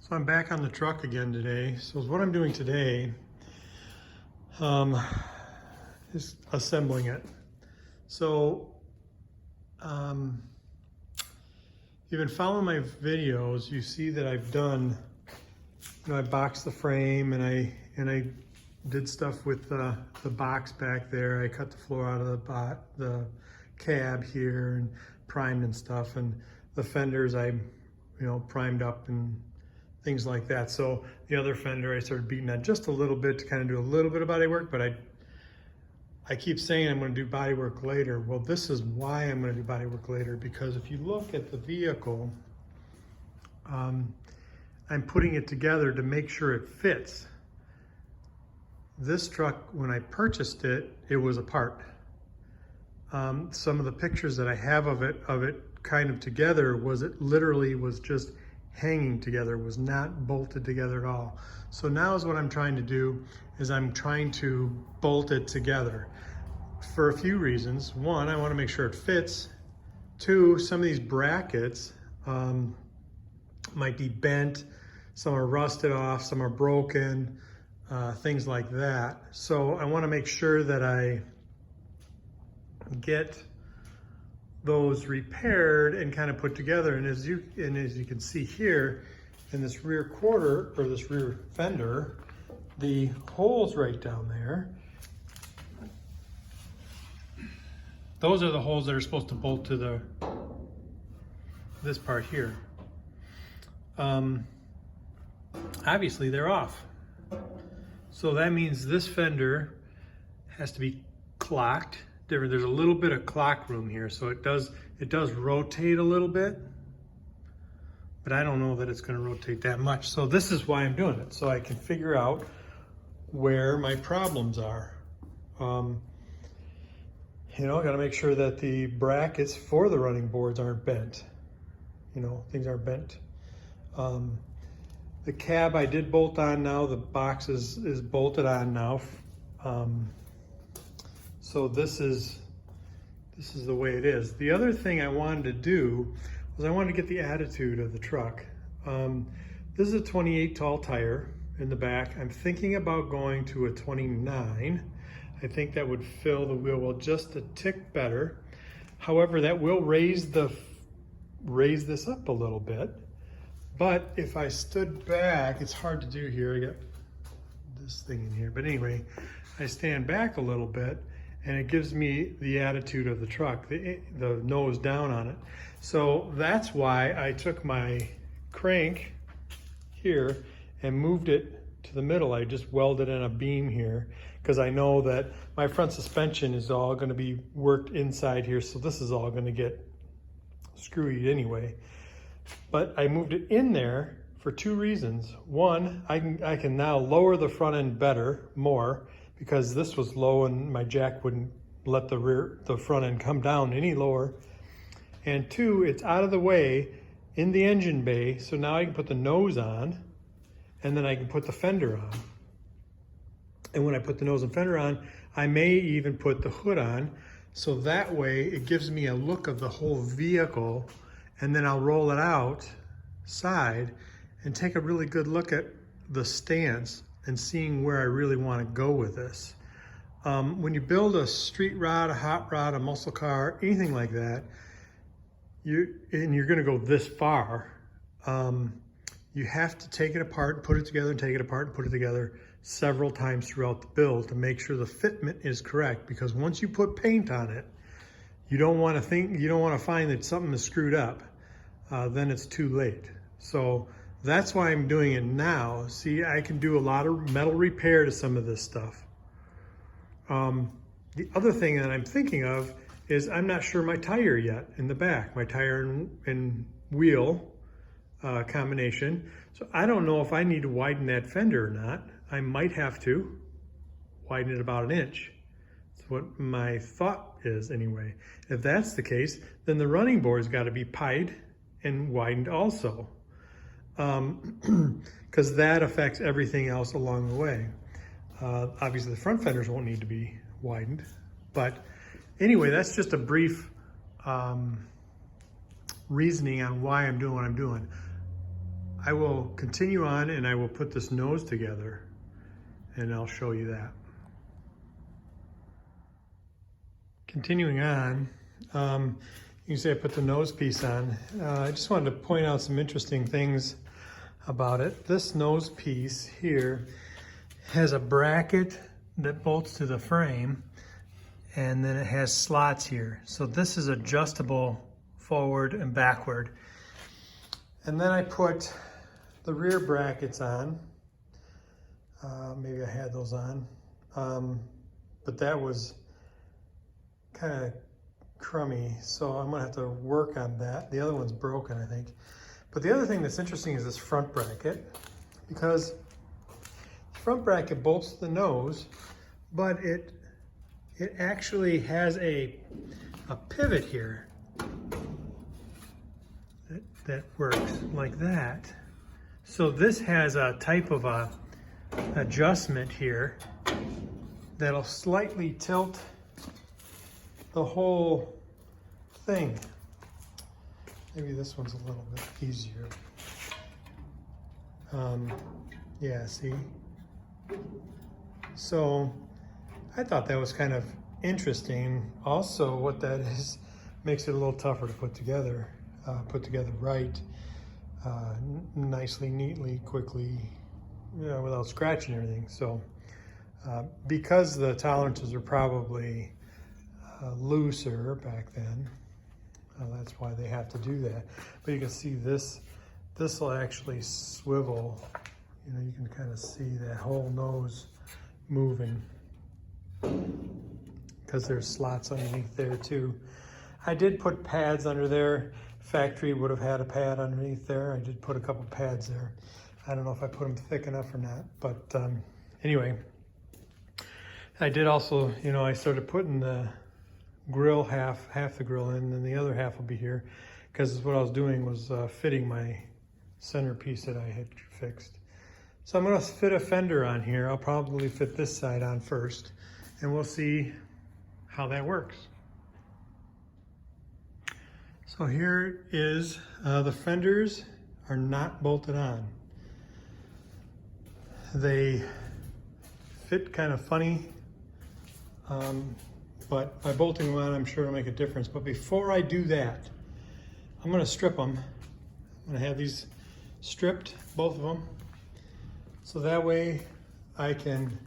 So I'm back on the truck again today. So what I'm doing today is assembling it. So you've been following my videos, you see that I've done, I boxed the frame and I did stuff with the box back there. I cut the floor out of the cab here and primed and stuff, and the fenders I primed up and things like that. So the other fender I started beating on just a little bit to kind of do a little bit of body work, but I keep saying I'm going to do body work later. Well, this is why I'm going to do body work later, because if you look at the vehicle, I'm putting it together to make sure it fits. This truck, when I purchased it, it was apart. Some of the pictures that I have of it kind of together it literally was just hanging together, was not bolted together at all. So now is what I'm trying to do, is I'm trying to bolt it together for a few reasons. One, I want to make sure it fits. Two, some of these brackets might be bent, some are rusted off, some are broken, things like that. So I want to make sure that I get those repaired and kind of put together. And as you can see here in this rear quarter, or this rear fender, the holes right down there, those are the holes that are supposed to bolt to this part here. Obviously they're off. So that means this fender has to be clocked. There's a little bit of clock room here, so it does rotate a little bit, but I don't know that it's going to rotate that much. So this is why I'm doing it, so I can figure out where my problems are. I got to make sure that the brackets for the running boards aren't bent. Things aren't bent. The cab I did bolt on now. The box is bolted on now. So this is the way it is. The other thing I wanted to do was I wanted to get the attitude of the truck. This is a 28 tall tire in the back. I'm thinking about going to a 29. I think that would fill the wheel well just a tick better. However, that will raise this up a little bit. But if I stood back, it's hard to do here. I got this thing in here. But anyway, I stand back a little bit, and it gives me the attitude of the truck, the nose down on it. So that's why I took my crank here and moved it to the middle. I just welded in a beam here because I know that my front suspension is all going to be worked inside here, so this is all going to get screwy anyway. But I moved it in there for two reasons. One, I can now lower the front end more, because this was low and my jack wouldn't let the front end come down any lower. And two, it's out of the way in the engine bay, so now I can put the nose on and then I can put the fender on. And when I put the nose and fender on, I may even put the hood on, so that way it gives me a look of the whole vehicle, and then I'll roll it out side and take a really good look at the stance and seeing where I really want to go with this. When you build a street rod, a hot rod, a muscle car, anything like that, you're going to go this far, you have to take it apart and put it together, and take it apart and put it together several times throughout the build to make sure the fitment is correct. Because once you put paint on it, you don't want to find that something is screwed up. Then it's too late. So that's why I'm doing it now. See, I can do a lot of metal repair to some of this stuff. The other thing that I'm thinking of is I'm not sure my tire yet in the back, my tire and wheel combination. So I don't know if I need to widen that fender or not. I might have to widen it about 1 inch. That's what my thought is anyway. If that's the case, then the running board's got to be pied and widened also, because that affects everything else along the way. Obviously the front fenders won't need to be widened, but anyway, that's just a brief reasoning on why I'm doing what I'm doing. I will continue on and I will put this nose together and I'll show you that. Continuing on, you can see I put the nose piece on. I just wanted to point out some interesting things about it. This nose piece here has a bracket that bolts to the frame, and then it has slots here. So this is adjustable forward and backward. And then I put the rear brackets on. Maybe I had those on, but that was kind of crummy, so I'm gonna have to work on that. The other one's broken, I think. But the other thing that's interesting is this front bracket, because the front bracket bolts to the nose, but it actually has a pivot here that works like that. So this has a type of a adjustment here that'll slightly tilt the whole thing. Maybe this one's a little bit easier. Yeah, see? So I thought that was kind of interesting. Also, what that is makes it a little tougher to put together right, nicely, neatly, quickly, without scratching everything. So because the tolerances are probably looser back then, that's why they have to do that. But you can see this will actually swivel. You can kind of see that whole nose moving because there's slots underneath there too. I did put pads under there. Factory would have had a pad underneath there. I did put a couple pads there. I don't know if I put them thick enough or not, but anyway, I did also, I started putting the grill half the grill in, and the other half will be here, because what I was doing was fitting my centerpiece that I had fixed. So I'm going to fit a fender on here. I'll probably fit this side on first, and we'll see how that works. So here is the fenders are not bolted on. They fit kind of funny, but by bolting them on, I'm sure it'll make a difference. But before I do that, I'm going to strip them. I'm going to have these stripped, both of them, so that way I can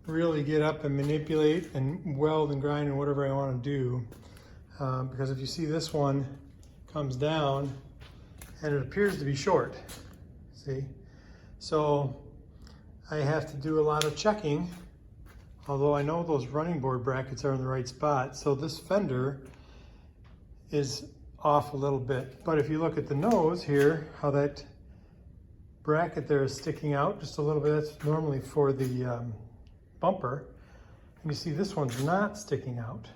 really get up and manipulate and weld and grind and whatever I want to do. Because if you see, this one comes down and it appears to be short, see? So I have to do a lot of checking, although I know those running board brackets are in the right spot. So this fender is off a little bit. But if you look at the nose here, how that bracket there is sticking out just a little bit, that's normally for the bumper. And you see this one's not sticking out.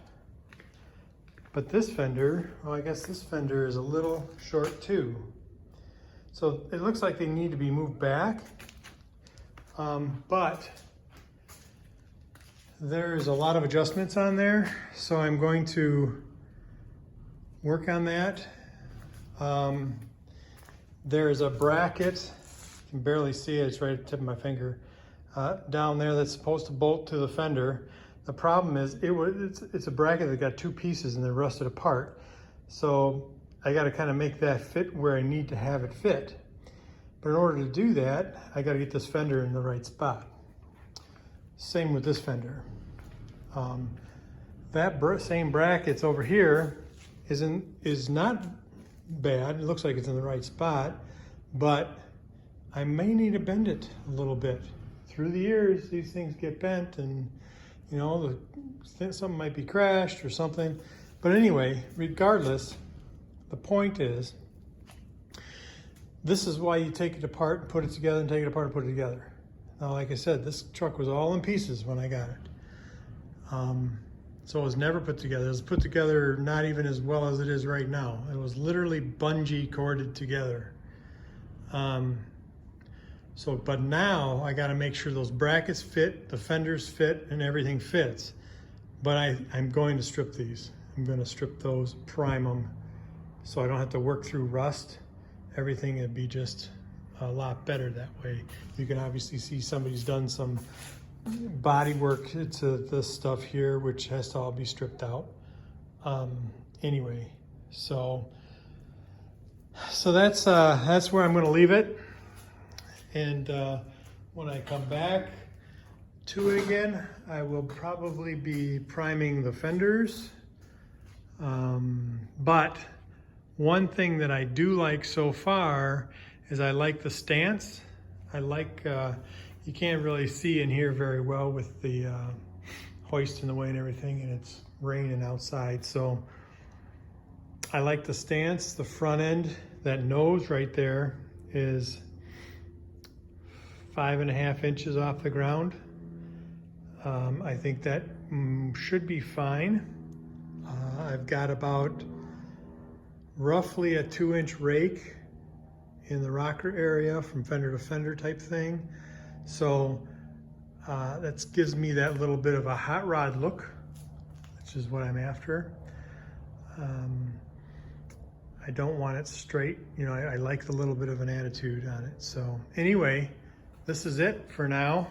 But this fender, well, I guess this fender is a little short too. So it looks like they need to be moved back. But there's a lot of adjustments on there, so I'm going to work on that. There's a bracket, you can barely see it, it's right at the tip of my finger, down there that's supposed to bolt to the fender. The problem is it's a bracket that got two pieces and they're rusted apart. So I got to kind of make that fit where I need to have it fit. But in order to do that, I got to get this fender in the right spot. Same with this fender. That same brackets over here is not bad. It looks like it's in the right spot, but I may need to bend it a little bit. Through the years, these things get bent, and something might be crashed or something. But anyway, regardless, the point is, this is why you take it apart and put it together, and take it apart and put it together. Now, like I said, this truck was all in pieces when I got it. So it was never put together. It was put together not even as well as it is right now. It was literally bungee corded together. But now I got to make sure those brackets fit, the fenders fit, and everything fits. But I'm going to strip these. I'm going to strip those, prime them, so I don't have to work through rust. Everything would be just a lot better that way. You can obviously see somebody's done some body work to this stuff here, which has to all be stripped out. Anyway, so that's where I'm going to leave it. And when I come back to it again, I will probably be priming the fenders. But one thing that I do like so far is I like the stance. I like, you can't really see in here very well with the hoist in the way and everything, and it's raining outside. So I like the stance. The front end, that nose right there, is 5.5 inches off the ground. I think that should be fine. I've got about roughly a 2-inch rake in the rocker area from fender to fender type thing. So that gives me that little bit of a hot rod look, which is what I'm after. I don't want it straight. You know, I like the little bit of an attitude on it. So anyway, this is it for now.